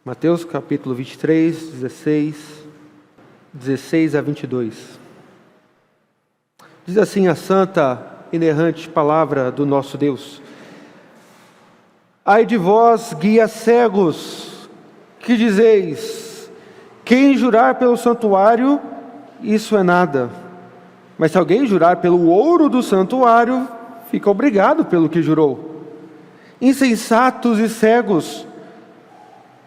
Mateus capítulo 23, 16 a 22. Diz assim a santa, inerrante palavra do nosso Deus: Ai de vós, guias cegos, que dizeis: quem jurar pelo santuário, isso é nada. Mas se alguém jurar pelo ouro do santuário, fica obrigado pelo que jurou. Insensatos e cegos,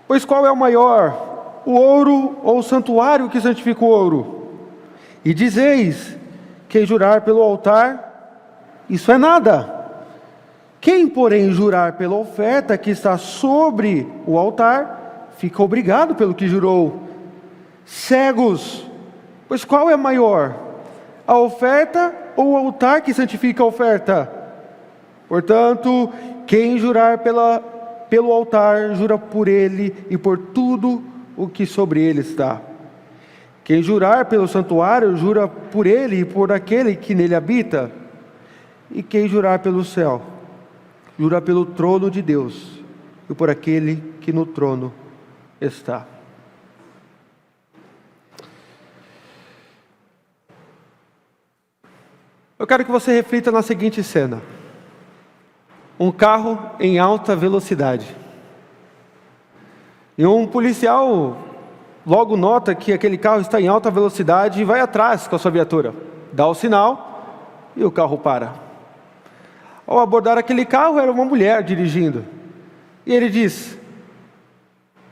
pois qual é o maior, o ouro ou o santuário que santifica o ouro? E dizeis: quem jurar pelo altar, isso é nada. Quem, porém, jurar pela oferta que está sobre o altar, fica obrigado pelo que jurou. Cegos, pois qual é maior, a oferta ou o altar que santifica a oferta? Portanto, quem jurar pelo altar, jura por ele e por tudo o que sobre ele está. Quem jurar pelo santuário, jura por ele e por aquele que nele habita. E quem jurar pelo céu, jura pelo trono de Deus e por aquele que no trono está. Eu quero que você reflita na seguinte cena: um carro em alta velocidade. E um policial logo nota que aquele carro está em alta velocidade e vai atrás com a sua viatura. Dá o sinal e o carro para. Ao abordar aquele carro, era uma mulher dirigindo. E ele diz: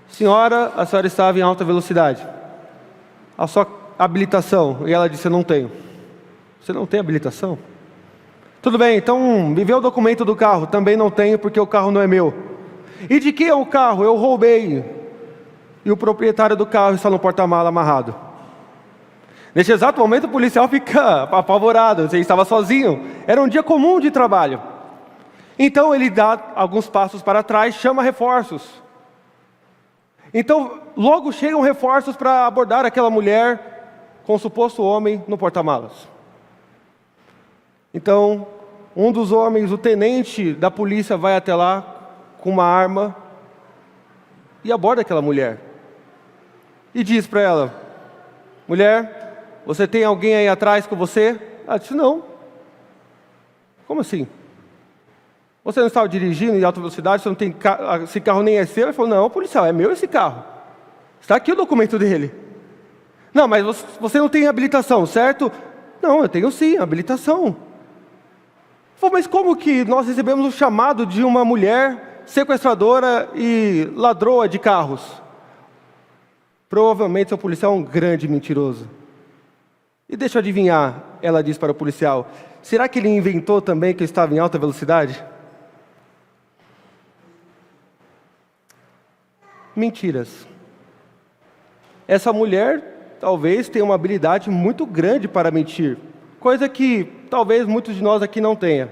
senhora, a senhora estava em alta velocidade. A sua habilitação? E ela disse: eu não tenho. Você não tem habilitação? Tudo bem, então me vê o documento do carro. Também não tenho, porque o carro não é meu. E de que é o carro? Eu roubei. E o proprietário do carro está no porta-mala amarrado. Neste exato momento o policial fica apavorado. Ele estava sozinho. Era um dia comum de trabalho. Então ele dá alguns passos para trás, chama reforços. Então logo chegam reforços para abordar aquela mulher com o suposto homem no porta-malas. Então, um dos homens, o tenente da polícia, vai até lá com uma arma e aborda aquela mulher. E diz para ela: mulher, você tem alguém aí atrás com você? Ela disse: não. Como assim? Você não estava dirigindo em alta velocidade, você não tem esse carro nem é seu? Ele falou: não, policial, é meu esse carro. Está aqui o documento dele. Não, mas você não tem habilitação, certo? Não, eu tenho sim, habilitação. Falei: mas como que nós recebemos o chamado de uma mulher sequestradora e ladroa de carros? Provavelmente o policial é um grande mentiroso. E deixa eu adivinhar, ela diz para o policial: será que ele inventou também que eu estava em alta velocidade? Mentiras. Essa mulher talvez tenha uma habilidade muito grande para mentir, coisa que talvez muitos de nós aqui não tenham.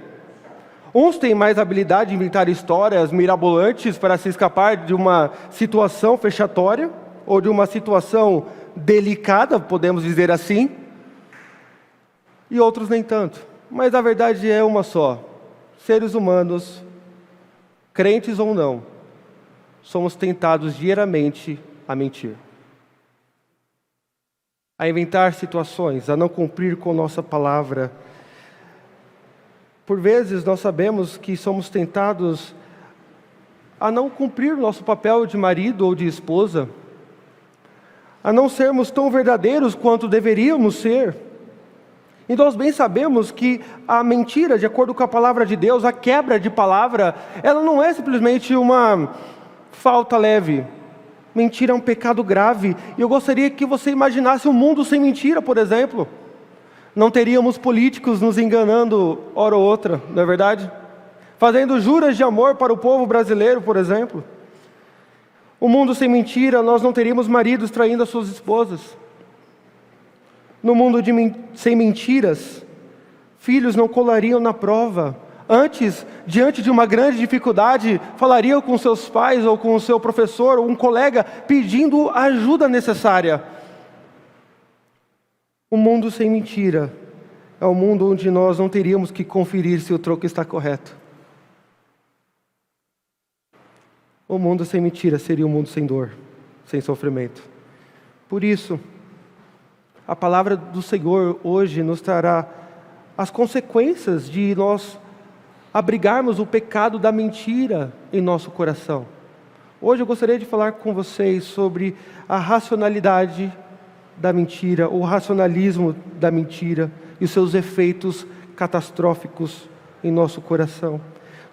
Uns têm mais habilidade de inventar histórias mirabolantes para se escapar de uma situação fechatória, ou de uma situação delicada, podemos dizer assim, e outros nem tanto. Mas a verdade é uma só: seres humanos, crentes ou não, somos tentados diariamente a mentir, a inventar situações, a não cumprir com nossa palavra. Por vezes nós sabemos que somos tentados a não cumprir o nosso papel de marido ou de esposa, a não sermos tão verdadeiros quanto deveríamos ser. E nós bem sabemos que a mentira, de acordo com a palavra de Deus, a quebra de palavra, ela não é simplesmente uma falta leve. Mentira é um pecado grave. E eu gostaria que você imaginasse um mundo sem mentira, por exemplo. Não teríamos políticos nos enganando hora ou outra, não é verdade? Fazendo juras de amor para o povo brasileiro, por exemplo. Um mundo sem mentira, nós não teríamos maridos traindo as suas esposas. No mundo sem mentiras, filhos não colariam na prova. Antes, diante de uma grande dificuldade, falariam com seus pais ou com o seu professor ou um colega pedindo a ajuda necessária. Um mundo sem mentira é um mundo onde nós não teríamos que conferir se o troco está correto. O mundo sem mentira seria um mundo sem dor, sem sofrimento. Por isso, a palavra do Senhor hoje nos trará as consequências de nós abrigarmos o pecado da mentira em nosso coração. Hoje eu gostaria de falar com vocês sobre a racionalidade da mentira, o racionalismo da mentira e os seus efeitos catastróficos em nosso coração.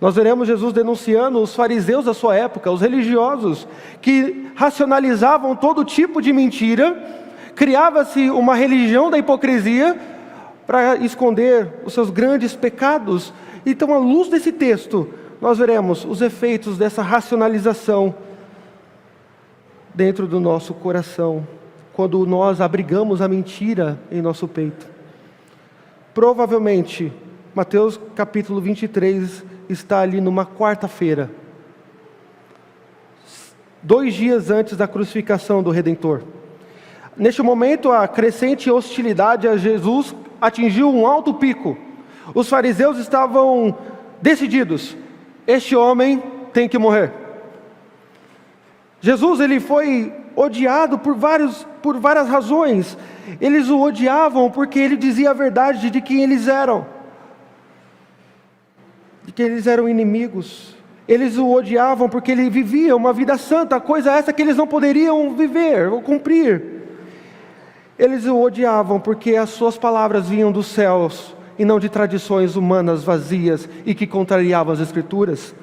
Nós veremos Jesus denunciando os fariseus da sua época, os religiosos, que racionalizavam todo tipo de mentira. Criava-se uma religião da hipocrisia para esconder os seus grandes pecados. Então, à luz desse texto, nós veremos os efeitos dessa racionalização dentro do nosso coração, quando nós abrigamos a mentira em nosso peito. Provavelmente, Mateus capítulo 23 está ali numa quarta-feira, 2 dias antes da crucificação do Redentor. Neste momento, a crescente hostilidade a Jesus atingiu um alto pico. Os fariseus estavam decididos: este homem tem que morrer. Jesus, ele foi odiado por várias razões. Eles o odiavam porque ele dizia a verdade de quem eles eram, de que eles eram inimigos. Eles o odiavam porque ele vivia uma vida santa, coisa essa que eles não poderiam viver ou cumprir. Eles o odiavam porque as suas palavras vinham dos céus e não de tradições humanas vazias e que contrariavam as Escrituras.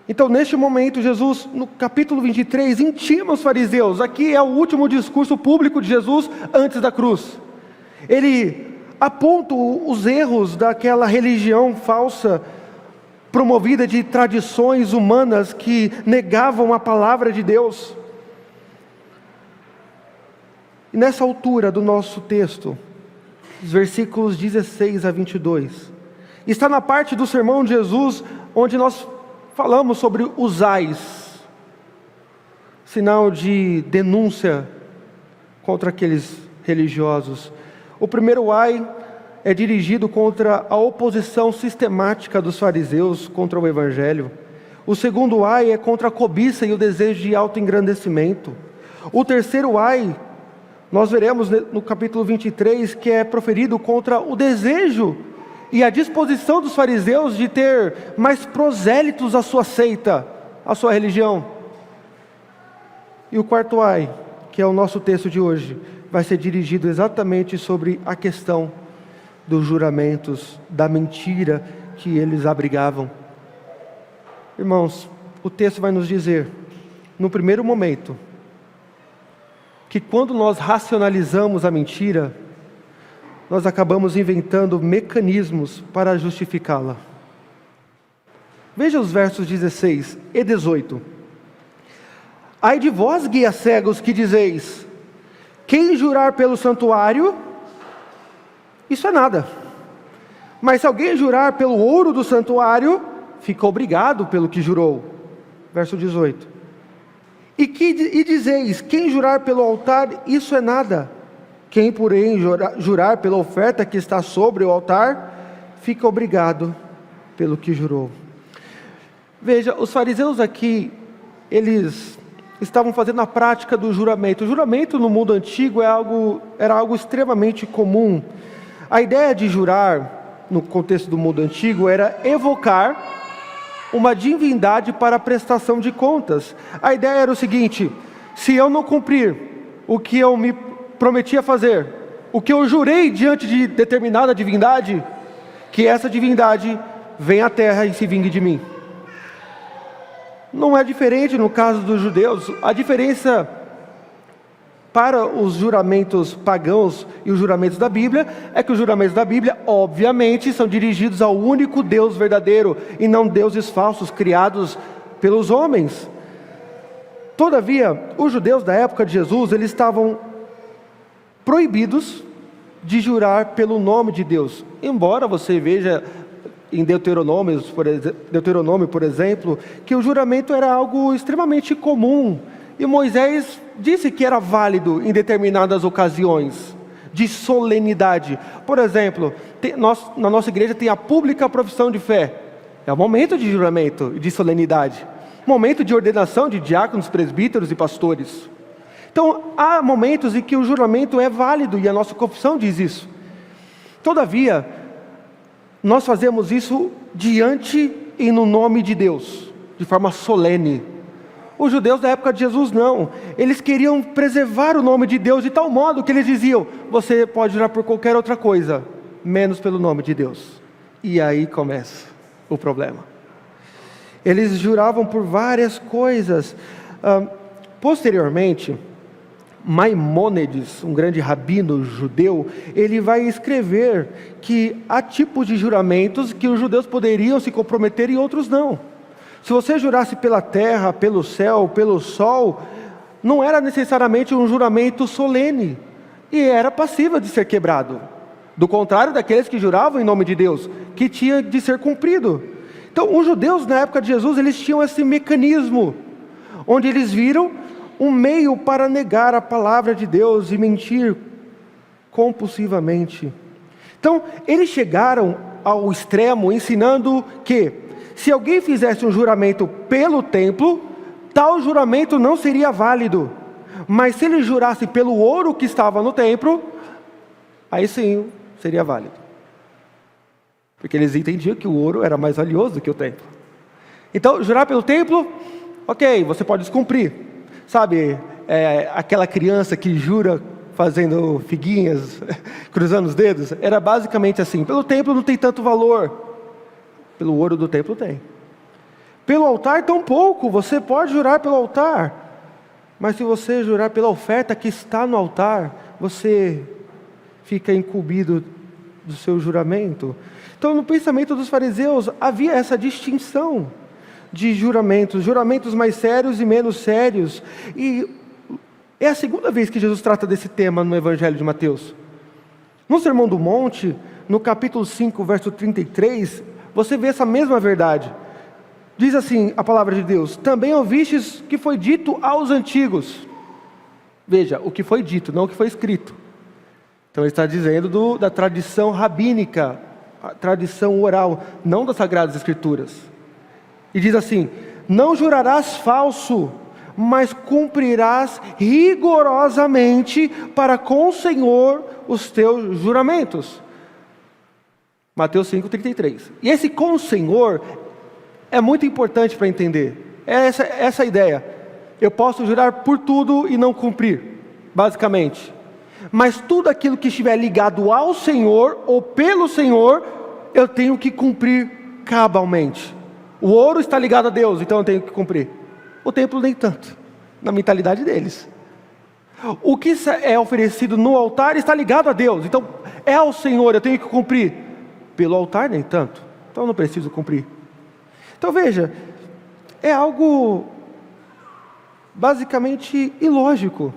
Então, neste momento, Jesus, no capítulo 23, intima os fariseus. Aqui é o último discurso público de Jesus antes da cruz. Ele aponta os erros daquela religião falsa, promovida de tradições humanas que negavam a palavra de Deus. E nessa altura do nosso texto, os versículos 16 a 22, está na parte do sermão de Jesus onde nós falamos sobre os ais, sinal de denúncia contra aqueles religiosos. O primeiro ai é dirigido contra a oposição sistemática dos fariseus contra o Evangelho. O segundo ai é contra a cobiça e o desejo de autoengrandecimento. O terceiro ai, nós veremos no capítulo 23, que é proferido contra o desejo e a disposição dos fariseus de ter mais prosélitos à sua seita, à sua religião. E o quarto ai, que é o nosso texto de hoje, vai ser dirigido exatamente sobre a questão dos juramentos, da mentira que eles abrigavam. Irmãos, o texto vai nos dizer, no primeiro momento, que quando nós racionalizamos a mentira, nós acabamos inventando mecanismos para justificá-la. Veja os versos 16 e 18. Ai de vós, guias cegos, que dizeis: quem jurar pelo santuário, isso é nada. Mas se alguém jurar pelo ouro do santuário, fica obrigado pelo que jurou. Verso 18. E dizeis: quem jurar pelo altar, isso é nada. Quem, porém, jurar pela oferta que está sobre o altar, fica obrigado pelo que jurou. Veja, os fariseus aqui, eles estavam fazendo a prática do juramento. O juramento no mundo antigo era algo extremamente comum. A ideia de jurar, no contexto do mundo antigo, era evocar uma divindade para a prestação de contas. A ideia era o seguinte: se eu não cumprir o que eu me prometia fazer, o que eu jurei diante de determinada divindade, que essa divindade venha à terra e se vingue de mim. Não é diferente no caso dos judeus. A diferença para os juramentos pagãos e os juramentos da Bíblia é que os juramentos da Bíblia, obviamente, são dirigidos ao único Deus verdadeiro e não deuses falsos criados pelos homens. Todavia, os judeus da época de Jesus, eles estavam proibidos de jurar pelo nome de Deus. Embora você veja em Deuteronômio, por exemplo, que o juramento era algo extremamente comum. E Moisés disse que era válido em determinadas ocasiões de solenidade. Por exemplo, na nossa igreja tem a pública profissão de fé. É o momento de juramento e de solenidade. momento de ordenação de diáconos, presbíteros e pastores. Então, há momentos em que o juramento é válido, e a nossa confissão diz isso. Todavia, nós fazemos isso diante e no nome de Deus, de forma solene. Os judeus da época de Jesus não. Eles queriam preservar o nome de Deus de tal modo que eles diziam: você pode jurar por qualquer outra coisa, menos pelo nome de Deus. E aí começa o problema. Eles juravam por várias coisas. Posteriormente, Maimônides, um grande rabino judeu, ele vai escrever que há tipos de juramentos que os judeus poderiam se comprometer e outros não. Se você jurasse pela terra, pelo céu, pelo sol, não era necessariamente um juramento solene, e era passível de ser quebrado. Do contrário daqueles que juravam em nome de Deus, que tinha de ser cumprido. Então, os judeus na época de Jesus, eles tinham esse mecanismo, onde eles viram um meio para negar a palavra de Deus e mentir compulsivamente. Então, eles chegaram ao extremo ensinando que, se alguém fizesse um juramento pelo templo, tal juramento não seria válido. Mas se ele jurasse pelo ouro que estava no templo, aí sim seria válido. Porque eles entendiam que o ouro era mais valioso do que o templo. Então, jurar pelo templo, ok, você pode descumprir. Sabe, aquela criança que jura fazendo figuinhas, cruzando os dedos? Era basicamente assim: pelo templo não tem tanto valor, pelo ouro do templo tem. Pelo altar tão pouco, você pode jurar pelo altar, mas se você jurar pela oferta que está no altar, você fica incumbido do seu juramento. Então, no pensamento dos fariseus, havia essa distinção de juramentos mais sérios e menos sérios. E é a segunda vez que Jesus trata desse tema no Evangelho de Mateus. No Sermão do Monte, no capítulo 5, verso 33, você vê essa mesma verdade. Diz assim a palavra de Deus: também ouvistes que foi dito aos antigos. Veja, o que foi dito, não o que foi escrito. Então ele está dizendo da tradição rabínica, a tradição oral, não das Sagradas Escrituras. E diz assim: não jurarás falso, mas cumprirás rigorosamente para com o Senhor os teus juramentos. Mateus 5,33. E esse com o Senhor é muito importante para entender. É essa a ideia. Eu posso jurar por tudo e não cumprir, basicamente. Mas tudo aquilo que estiver ligado ao Senhor ou pelo Senhor, eu tenho que cumprir cabalmente. O ouro está ligado a Deus, então eu tenho que cumprir. O templo nem tanto, na mentalidade deles. O que é oferecido no altar está ligado a Deus, então é ao Senhor, eu tenho que cumprir. Pelo altar nem tanto, então eu não preciso cumprir. Então veja, é algo basicamente ilógico.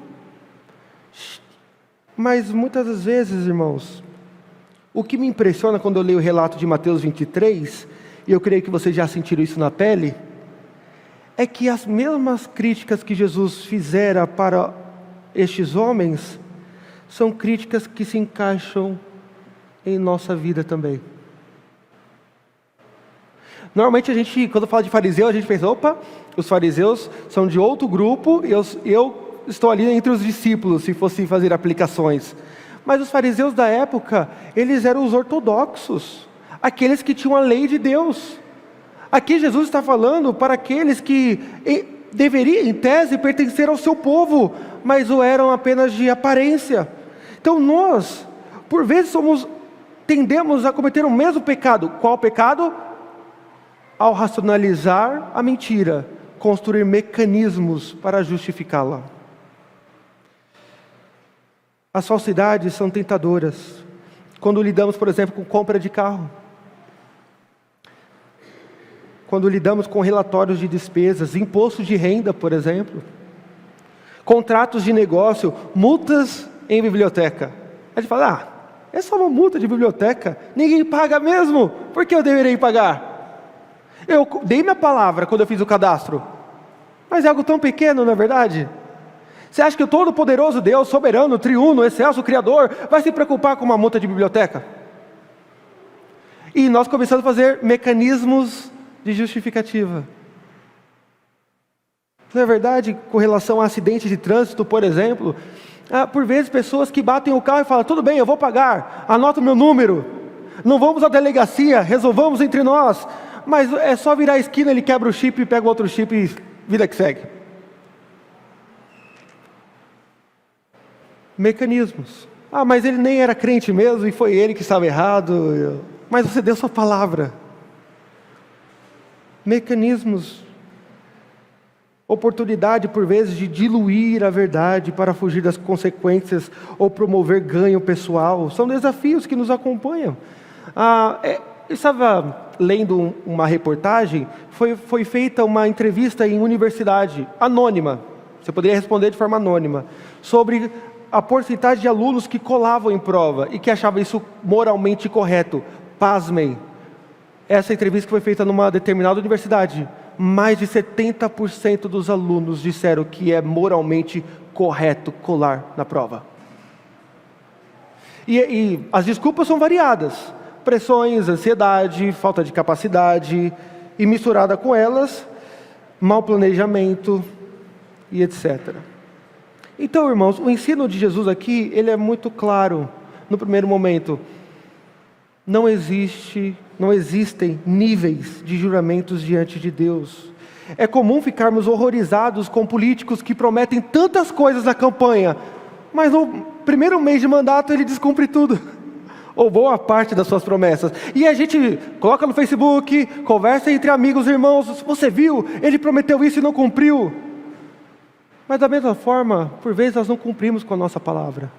Mas muitas das vezes, irmãos, o que me impressiona quando eu leio o relato de Mateus 23, e eu creio que vocês já sentiram isso na pele, é que as mesmas críticas que Jesus fizera para estes homens, são críticas que se encaixam em nossa vida também. Normalmente a gente, quando fala de fariseu, a gente pensa: opa, os fariseus são de outro grupo, e eu estou ali entre os discípulos, se fosse fazer aplicações. Mas os fariseus da época, eles eram os ortodoxos, aqueles que tinham a lei de Deus. Aqui Jesus está falando para aqueles que deveriam, em tese, pertencer ao seu povo, mas o eram apenas de aparência. Então nós, por vezes, tendemos a cometer o mesmo pecado. Qual pecado? Ao racionalizar a mentira, construir mecanismos para justificá-la. As falsidades são tentadoras. Quando lidamos, por exemplo, com compra de carro. Quando lidamos com relatórios de despesas, imposto de renda, por exemplo. Contratos de negócio, multas em biblioteca. A gente fala: é só uma multa de biblioteca, ninguém paga mesmo, por que eu deveria pagar? Eu dei minha palavra quando eu fiz o cadastro, mas é algo tão pequeno, não é verdade? Você acha que o todo-poderoso Deus, soberano, triuno, excelso, criador, vai se preocupar com uma multa de biblioteca? E nós começamos a fazer mecanismos de justificativa. Não é verdade? Com relação a acidentes de trânsito, por exemplo, por vezes pessoas que batem o carro e falam, tudo bem, eu vou pagar, anota o meu número, não vamos à delegacia, resolvamos entre nós, mas é só virar a esquina, ele quebra o chip, pega o outro chip e vida que segue. Mecanismos. Mas ele nem era crente mesmo e foi ele que estava errado. Mas você deu sua palavra. Mecanismos. Oportunidade, por vezes, de diluir a verdade para fugir das consequências ou promover ganho pessoal. São desafios que nos acompanham. Eu estava lendo uma reportagem, foi feita uma entrevista em universidade, anônima. Você poderia responder de forma anônima. Sobre a porcentagem de alunos que colavam em prova e que achavam isso moralmente correto. Pasmem, essa entrevista que foi feita numa determinada universidade, mais de 70% dos alunos disseram que é moralmente correto colar na prova. E as desculpas são variadas, pressões, ansiedade, falta de capacidade, e misturada com elas, mau planejamento e etc. Então, irmãos, o ensino de Jesus aqui, ele é muito claro. No primeiro momento, não existem níveis de juramentos diante de Deus. É comum ficarmos horrorizados com políticos que prometem tantas coisas na campanha, mas no primeiro mês de mandato ele descumpre tudo, ou boa parte das suas promessas. E a gente coloca no Facebook, conversa entre amigos e irmãos, você viu? Ele prometeu isso e não cumpriu. Mas da mesma forma, por vezes nós não cumprimos com a nossa palavra.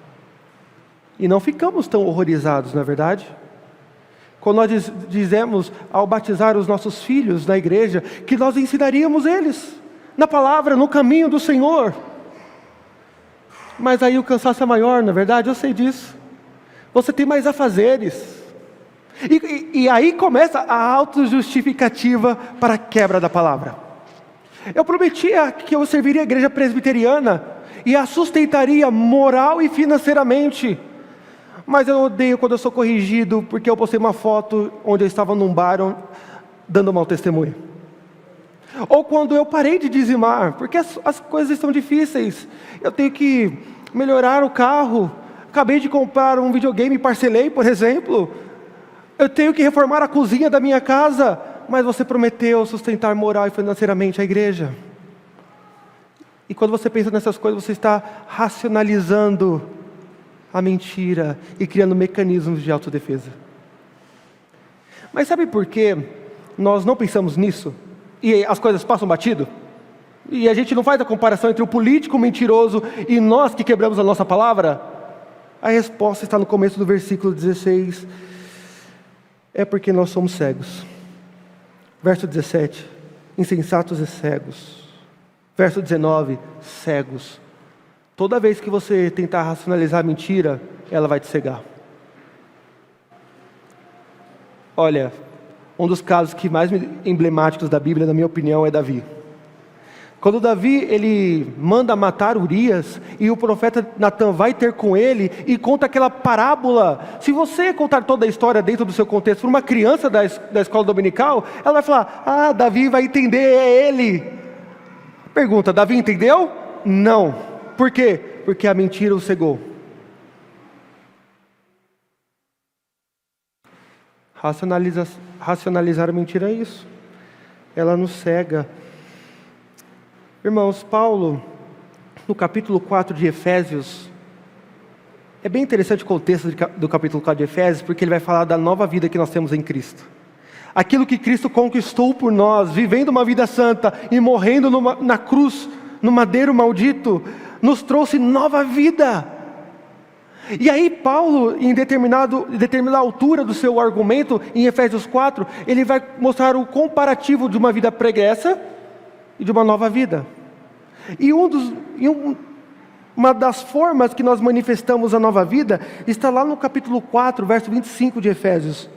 E não ficamos tão horrorizados, não é verdade? Quando nós dizemos, ao batizar os nossos filhos na igreja, que nós ensinaríamos eles, na palavra, no caminho do Senhor. Mas aí o cansaço é maior, não é verdade? Eu sei disso. Você tem mais afazeres. E aí começa a autojustificativa para a quebra da palavra. Eu prometia que eu serviria a igreja presbiteriana e a sustentaria moral e financeiramente. Mas eu odeio quando eu sou corrigido porque eu postei uma foto onde eu estava num bar dando mau testemunho. Ou quando eu parei de dizimar, porque as coisas estão difíceis. Eu tenho que melhorar o carro. Acabei de comprar um videogame e parcelei, por exemplo. Eu tenho que reformar a cozinha da minha casa. Mas você prometeu sustentar moral e financeiramente a igreja. E quando você pensa nessas coisas, você está racionalizando a mentira e criando mecanismos de autodefesa. Mas sabe por que nós não pensamos nisso? E as coisas passam batido? E a gente não faz a comparação entre o político mentiroso e nós que quebramos a nossa palavra? A resposta está no começo do versículo 16. É porque nós somos cegos. Verso 17, insensatos e cegos. Verso 19, cegos. Toda vez que você tentar racionalizar a mentira, ela vai te cegar. Olha, um dos casos que mais emblemáticos da Bíblia, na minha opinião, é Davi. Quando Davi, ele manda matar Urias, e o profeta Natan vai ter com ele, e conta aquela parábola. Se você contar toda a história dentro do seu contexto, para uma criança da escola dominical, ela vai falar, Davi vai entender, é ele. Pergunta, Davi entendeu? Não. Por quê? Porque a mentira o cegou. Racionalizar a mentira é isso. Ela nos cega. Irmãos, Paulo, no capítulo 4 de Efésios, é bem interessante o contexto do capítulo 4 de Efésios, porque ele vai falar da nova vida que nós temos em Cristo. Aquilo que Cristo conquistou por nós, vivendo uma vida santa e morrendo na cruz, no madeiro maldito, nos trouxe nova vida. E aí Paulo, em determinada altura do seu argumento, em Efésios 4, ele vai mostrar o comparativo de uma vida pregressa e de uma nova vida. E uma das formas que nós manifestamos a nova vida está lá no capítulo 4, verso 25 de Efésios.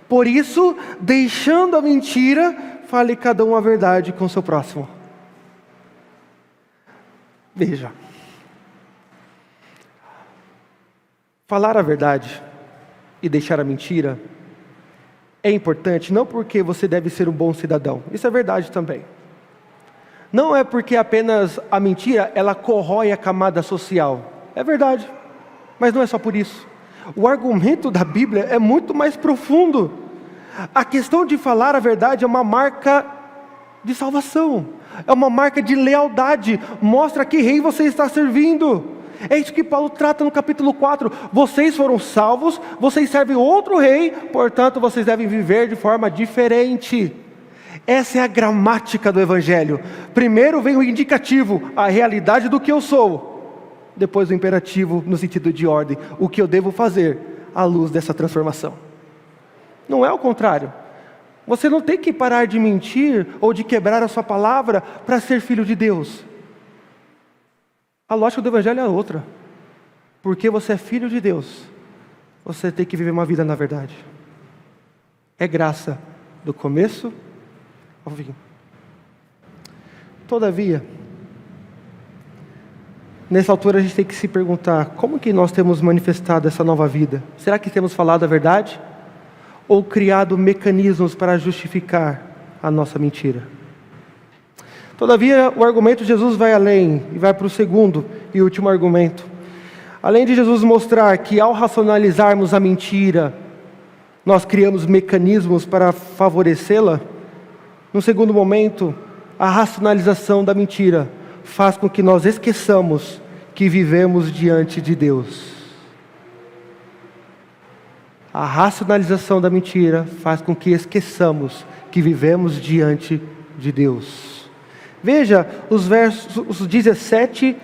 Por isso, deixando a mentira, fale cada um a verdade com o seu próximo. Veja, falar a verdade e deixar a mentira é importante, não porque você deve ser um bom cidadão, isso é verdade também. Não é porque apenas a mentira, ela corrói a camada social. É verdade, mas não é só por isso. O argumento da Bíblia é muito mais profundo. A questão de falar a verdade é uma marca de salvação, é uma marca de lealdade, mostra que rei você está servindo. É isso que Paulo trata no capítulo 4, vocês foram salvos, vocês servem outro rei, portanto vocês devem viver de forma diferente. Essa é a gramática do Evangelho. Primeiro vem o indicativo, a realidade do que eu sou, depois o imperativo no sentido de ordem, o que eu devo fazer à luz dessa transformação. Não é o contrário. Você não tem que parar de mentir ou de quebrar a sua palavra para ser filho de Deus. A lógica do Evangelho é outra. Porque você é filho de Deus, você tem que viver uma vida na verdade. É graça do começo ao fim. Todavia, nessa altura a gente tem que se perguntar, como que nós temos manifestado essa nova vida? Será que temos falado a verdade? Ou criado mecanismos para justificar a nossa mentira? Todavia, o argumento de Jesus vai além, e vai para o segundo e último argumento. Além de Jesus mostrar que ao racionalizarmos a mentira, nós criamos mecanismos para favorecê-la, no segundo momento, a racionalização da mentira faz com que nós esqueçamos que vivemos diante de Deus. A racionalização da mentira faz com que esqueçamos que vivemos diante de Deus. Veja os versos 17,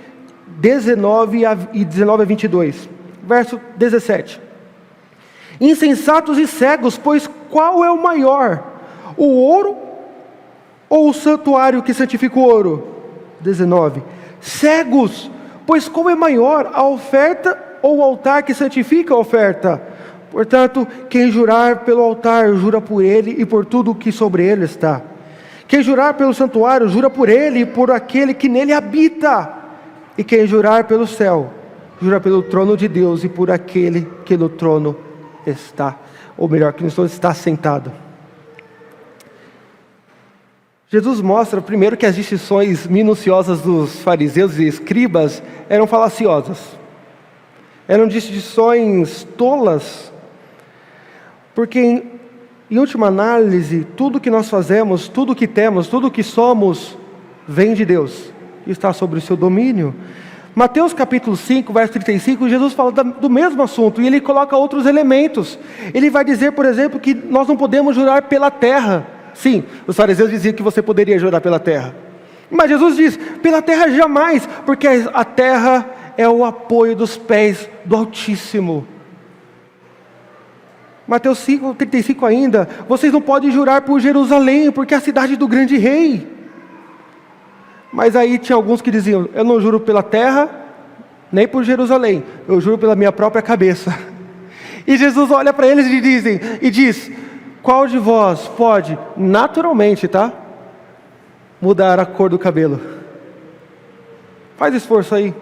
19 e 19 a 22. Verso 17. Insensatos e cegos, pois qual é o maior? O ouro ou o santuário que santifica o ouro? 19. Cegos, pois qual é maior? A oferta ou o altar que santifica a oferta? Portanto, quem jurar pelo altar, jura por ele e por tudo o que sobre ele está. Quem jurar pelo santuário, jura por ele e por aquele que nele habita. E quem jurar pelo céu, jura pelo trono de Deus e por aquele que no trono está. Ou melhor, que no trono está sentado. Jesus mostra primeiro que as distinções minuciosas dos fariseus e escribas eram falaciosas. Eram distinções tolas. Porque em última análise, tudo que nós fazemos, tudo que temos, tudo que somos, vem de Deus e está sob o seu domínio. Mateus capítulo 5, verso 35, Jesus fala do mesmo assunto e ele coloca outros elementos. Ele vai dizer, por exemplo, que nós não podemos jurar pela terra. Sim, os fariseus diziam que você poderia jurar pela terra. Mas Jesus diz, pela terra jamais, porque a terra é o apoio dos pés do Altíssimo. Mateus 5, 35 ainda, vocês não podem jurar por Jerusalém, porque é a cidade do grande rei. Mas aí tinha alguns que diziam, eu não juro pela terra, nem por Jerusalém, eu juro pela minha própria cabeça. E Jesus olha para eles e diz, qual de vós pode, naturalmente, mudar a cor do cabelo? Faz esforço aí.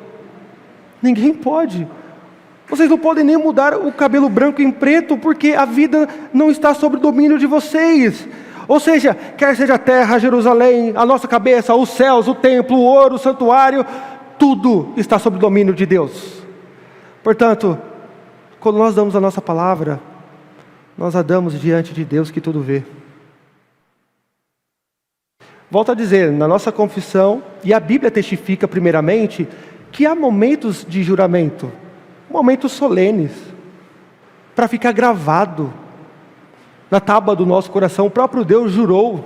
Ninguém pode. Vocês não podem nem mudar o cabelo branco em preto, porque a vida não está sob o domínio de vocês. Ou seja, quer seja a terra, Jerusalém, a nossa cabeça, os céus, o templo, o ouro, o santuário, tudo está sob o domínio de Deus. Portanto, quando nós damos a nossa palavra, nós a damos diante de Deus que tudo vê. Volto a dizer, na nossa confissão, e a Bíblia testifica primeiramente, que há momentos de juramento, momentos solenes, para ficar gravado na tábua do nosso coração. O próprio Deus jurou.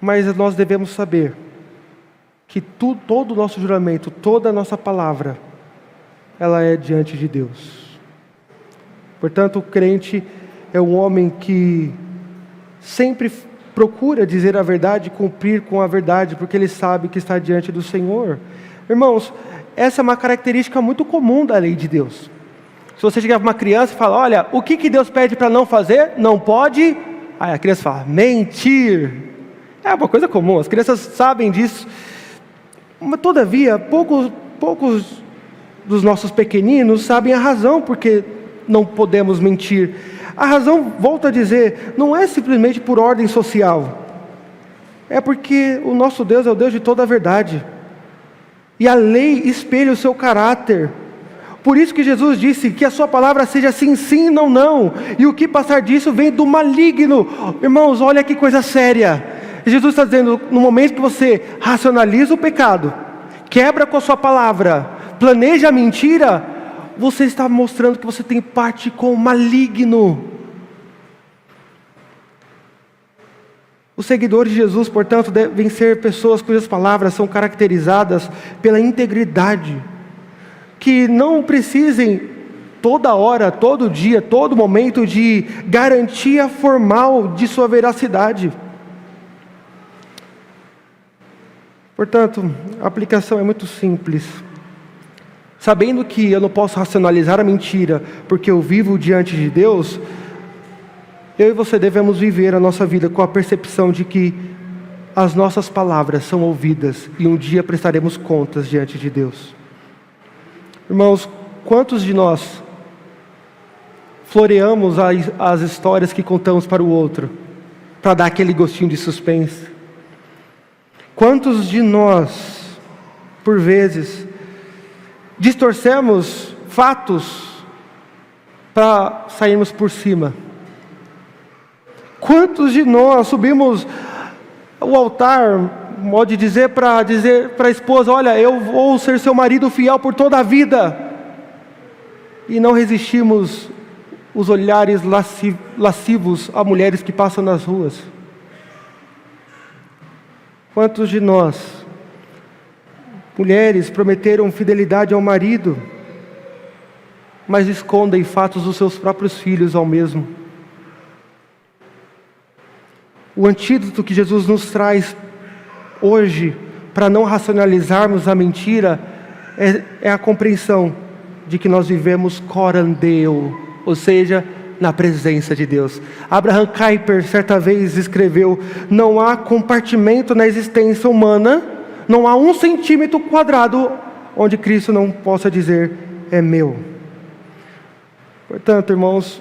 Mas nós devemos saber que todo o nosso juramento, toda a nossa palavra, ela é diante de Deus. Portanto, o crente é um homem que sempre procura dizer a verdade e cumprir com a verdade, porque ele sabe que está diante do Senhor. Irmãos, essa é uma característica muito comum da lei de Deus. Se você chegar para uma criança e falar, olha, o que Deus pede para não fazer? Não pode. Aí a criança fala, mentir. É uma coisa comum, as crianças sabem disso. Mas todavia, poucos dos nossos pequeninos sabem a razão porque não podemos mentir. A razão, volto a dizer, não é simplesmente por ordem social. É porque o nosso Deus é o Deus de toda a verdade. E a lei espelha o seu caráter. Por isso que Jesus disse que a sua palavra seja sim, sim, não, não. E o que passar disso vem do maligno. Irmãos, olha que coisa séria. Jesus está dizendo, no momento que você racionaliza o pecado, quebra com a sua palavra, planeja a mentira, você está mostrando que você tem parte com o maligno. Os seguidores de Jesus, portanto, devem ser pessoas cujas palavras são caracterizadas pela integridade, que não precisem toda hora, todo dia, todo momento de garantia formal de sua veracidade. Portanto, a aplicação é muito simples. Sabendo que eu não posso racionalizar a mentira, porque eu vivo diante de Deus, eu e você devemos viver a nossa vida com a percepção de que as nossas palavras são ouvidas e um dia prestaremos contas diante de Deus. Irmãos, quantos de nós floreamos as histórias que contamos para o outro, para dar aquele gostinho de suspense? Quantos de nós, por vezes, distorcemos fatos para sairmos por cima? Quantos de nós subimos o altar, pode dizer para a esposa, olha, eu vou ser seu marido fiel por toda a vida, e não resistimos os olhares lascivos a mulheres que passam nas ruas? Quantos de nós, mulheres, prometeram fidelidade ao marido, mas escondem fatos dos seus próprios filhos ao mesmo? O antídoto que Jesus nos traz hoje, para não racionalizarmos a mentira, é a compreensão de que nós vivemos corandeu, ou seja, na presença de Deus. Abraham Kuyper certa vez escreveu: não há compartimento na existência humana, não há 1 centímetro quadrado onde Cristo não possa dizer, é meu. Portanto, irmãos,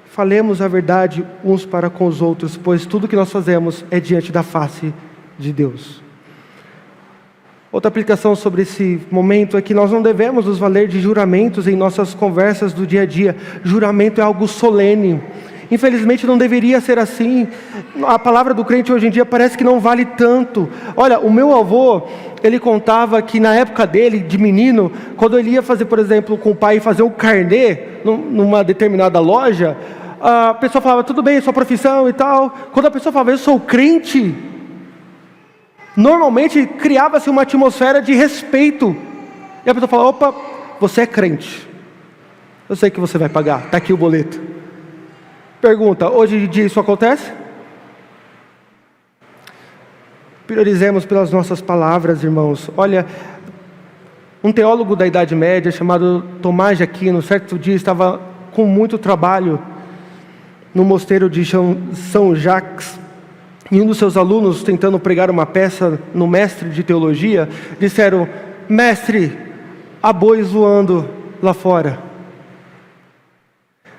falemos a verdade uns para com os outros, pois tudo que nós fazemos é diante da face de Deus. Outra aplicação sobre esse momento é que nós não devemos nos valer de juramentos em nossas conversas do dia a dia. Juramento é algo solene. Infelizmente não deveria ser assim. A palavra do crente hoje em dia parece que não vale tanto. Olha, o meu avô, ele contava que na época dele, de menino, quando ele ia fazer, por exemplo, com o pai fazer um carnê numa determinada loja, a pessoa falava, tudo bem, sua profissão e tal. Quando a pessoa falava, eu sou crente, normalmente criava-se uma atmosfera de respeito. E a pessoa falava, opa, você é crente, eu sei que você vai pagar, está aqui o boleto. Pergunta, hoje em dia isso acontece? Priorizemos pelas nossas palavras, irmãos. Olha, um teólogo da Idade Média chamado Tomás de Aquino, certo dia estava com muito trabalho no mosteiro de São Jacques, e um dos seus alunos, tentando pregar uma peça no mestre de teologia, disseram, mestre, há bois voando lá fora.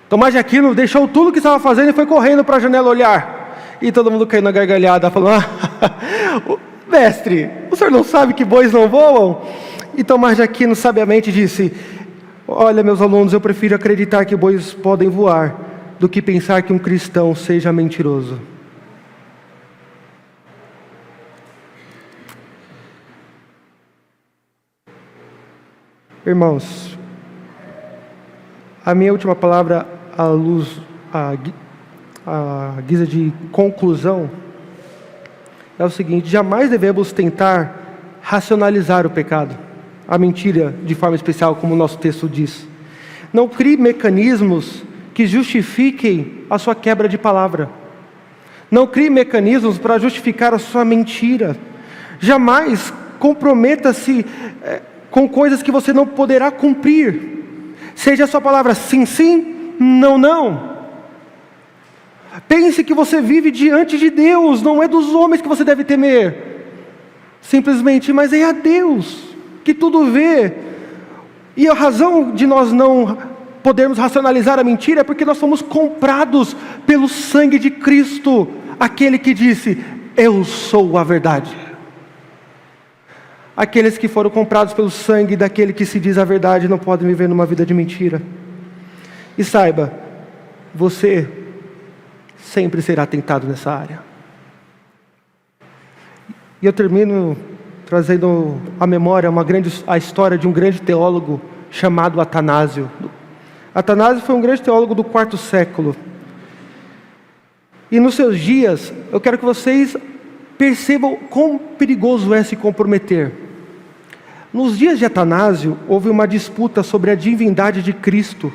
Tomás de Aquino deixou tudo o que estava fazendo e foi correndo para a janela olhar. E todo mundo caiu na gargalhada, falando, mestre, o senhor não sabe que bois não voam? E Tomás de Aquino sabiamente disse, olha, meus alunos, eu prefiro acreditar que bois podem voar do que pensar que um cristão seja mentiroso. Irmãos, a minha última palavra à guisa de conclusão é o seguinte: jamais devemos tentar racionalizar o pecado, a mentira de forma especial, como o nosso texto diz. Não crie mecanismos que justifiquem a sua quebra de palavra. Não crie mecanismos para justificar a sua mentira. Jamais comprometa-se com coisas que você não poderá cumprir. Seja a sua palavra sim, sim, não, não. Pense que você vive diante de Deus, não é dos homens que você deve temer, simplesmente, mas é a Deus, que tudo vê. E a razão de nós não podermos racionalizar a mentira é porque nós fomos comprados pelo sangue de Cristo, aquele que disse: eu sou a verdade. Aqueles que foram comprados pelo sangue daquele que se diz a verdade não podem viver numa vida de mentira. E saiba, você sempre será tentado nessa área. E eu termino trazendo à memória a história de um grande teólogo chamado Atanásio. Atanásio foi um grande teólogo do quarto século. E nos seus dias, eu quero que vocês percebam quão perigoso é se comprometer. Nos dias de Atanásio, houve uma disputa sobre a divindade de Cristo.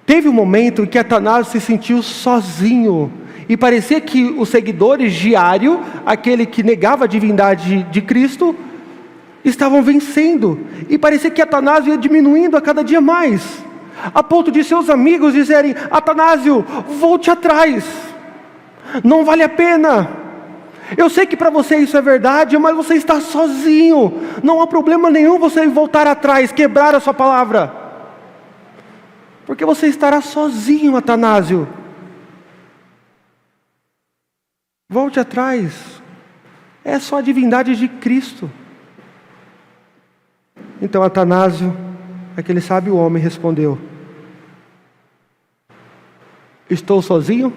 Teve um momento em que Atanásio se sentiu sozinho, e parecia que os seguidores de Ario, aquele que negava a divindade de Cristo, estavam vencendo, e parecia que Atanásio ia diminuindo a cada dia mais, a ponto de seus amigos dizerem: Atanásio, volte atrás, não vale a pena. Eu sei que para você isso é verdade, mas você está sozinho, não há problema nenhum você voltar atrás, quebrar a sua palavra, porque você estará sozinho, Atanásio. Volte atrás, é só a divindade de Cristo. Então Atanásio, aquele sábio homem, respondeu: estou sozinho?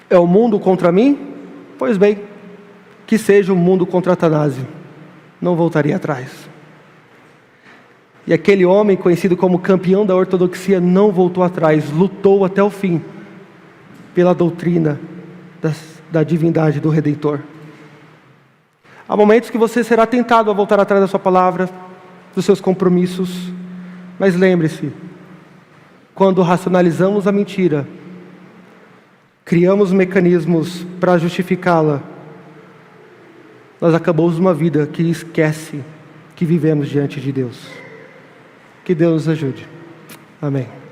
É o mundo contra mim? Pois bem, que seja o mundo contra Atanásio, não voltaria atrás. E aquele homem, conhecido como campeão da ortodoxia, não voltou atrás, lutou até o fim pela doutrina da divindade do Redentor. Há momentos que você será tentado a voltar atrás da sua palavra, dos seus compromissos, mas lembre-se, quando racionalizamos a mentira, criamos mecanismos para justificá-la, nós acabamos uma vida que esquece que vivemos diante de Deus. Que Deus nos ajude. Amém.